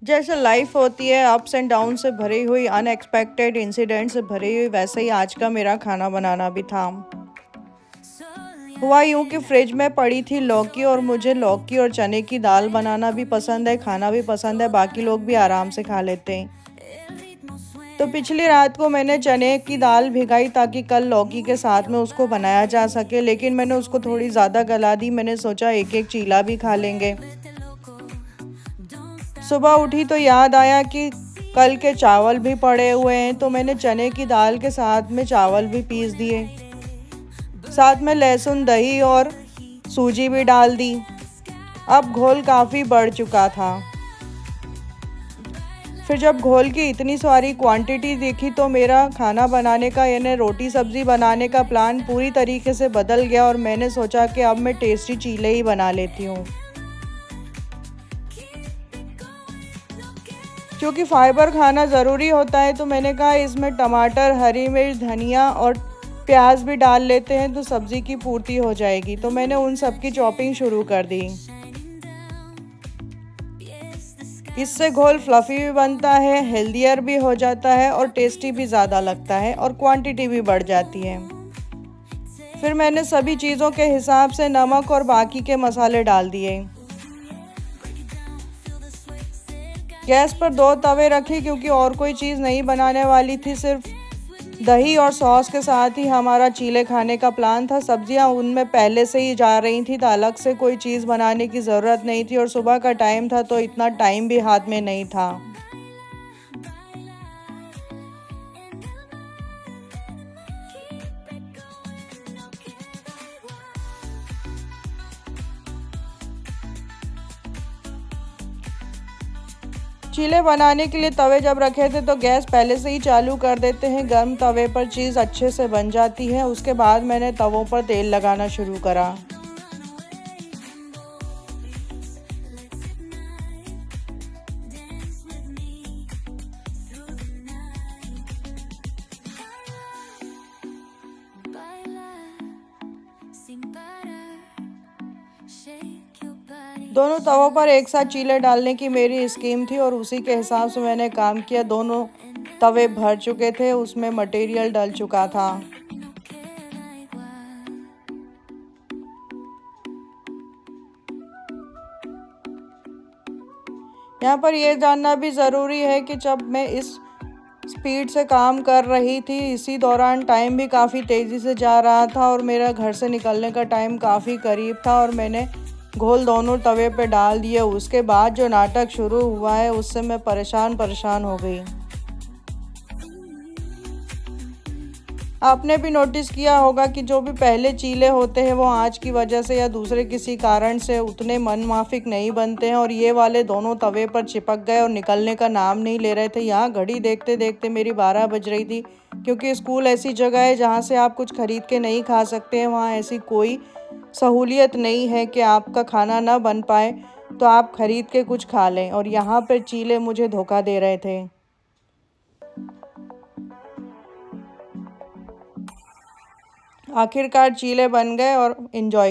जैसे लाइफ होती है अप्स एंड डाउन से भरी हुई, अनएक्सपेक्टेड इंसिडेंट से भरी हुई, वैसे ही आज का मेरा खाना बनाना भी था। हुआ यूं कि फ्रिज में पड़ी थी लौकी, और मुझे लौकी और चने की दाल बनाना भी पसंद है, खाना भी पसंद है, बाकी लोग भी आराम से खा लेते हैं। तो पिछली रात को मैंने चने की दाल भिगाई ताकि कल लौकी के साथ में उसको बनाया जा सके, लेकिन मैंने उसको थोड़ी ज़्यादा गला दी। मैंने सोचा एक एक चीला भी खा लेंगे। सुबह उठी तो याद आया कि कल के चावल भी पड़े हुए हैं, तो मैंने चने की दाल के साथ में चावल भी पीस दिए, साथ में लहसुन, दही और सूजी भी डाल दी। अब घोल काफ़ी बढ़ चुका था। फिर जब घोल की इतनी सारी क्वांटिटी देखी तो मेरा खाना बनाने का यानी रोटी सब्ज़ी बनाने का प्लान पूरी तरीके से बदल गया, और मैंने सोचा कि अब मैं टेस्टी चीले ही बना लेती हूँ। क्योंकि फाइबर खाना ज़रूरी होता है, तो मैंने कहा इसमें टमाटर, हरी मिर्च, धनिया और प्याज भी डाल लेते हैं तो सब्ज़ी की पूर्ति हो जाएगी। तो मैंने उन सब की चॉपिंग शुरू कर दी। इससे घोल फ्लफ़ी भी बनता है, हेल्दियर भी हो जाता है और टेस्टी भी ज़्यादा लगता है, और क्वांटिटी भी बढ़ जाती है। फिर मैंने सभी चीज़ों के हिसाब से नमक और बाकी के मसाले डाल दिए। गैस पर 2 तवे रखे क्योंकि और कोई चीज़ नहीं बनाने वाली थी, सिर्फ दही और सॉस के साथ ही हमारा चीले खाने का प्लान था। सब्जियां उनमें पहले से ही जा रही थी, तो अलग से कोई चीज़ बनाने की ज़रूरत नहीं थी, और सुबह का टाइम था तो इतना टाइम भी हाथ में नहीं था। चीले बनाने के लिए तवे जब रखे थे तो गैस पहले से ही चालू कर देते हैं। गर्म तवे पर चीज़ अच्छे से बन जाती है। उसके बाद मैंने तवों पर तेल लगाना शुरू करा। दोनों तवों पर एक साथ चीले डालने की मेरी स्कीम थी, और उसी के हिसाब से मैंने काम किया। दोनों तवे भर चुके थे, उसमें मटेरियल डल चुका था। यहाँ पर यह जानना भी ज़रूरी है कि जब मैं इस स्पीड से काम कर रही थी, इसी दौरान टाइम भी काफ़ी तेज़ी से जा रहा था, और मेरा घर से निकलने का टाइम काफ़ी करीब था, और मैंने घोल दोनों तवे पे डाल दिए। उसके बाद जो नाटक शुरू हुआ है उससे मैं परेशान हो गई। आपने भी नोटिस किया होगा कि जो भी पहले चीले होते हैं वो आँच की वजह से या दूसरे किसी कारण से उतने मनमाफिक नहीं बनते हैं, और ये वाले दोनों तवे पर चिपक गए और निकलने का नाम नहीं ले रहे थे। यहाँ घड़ी देखते देखते मेरी 12 बज रही थी, क्योंकि स्कूल ऐसी जगह है जहाँ से आप कुछ खरीद के नहीं खा सकते हैं। वहाँ ऐसी कोई सहूलियत नहीं है कि आपका खाना ना बन पाए तो आप खरीद के कुछ खा लें, और यहाँ पर चीले मुझे धोखा दे रहे थे। आखिरकार चीले बन गए और एंजॉय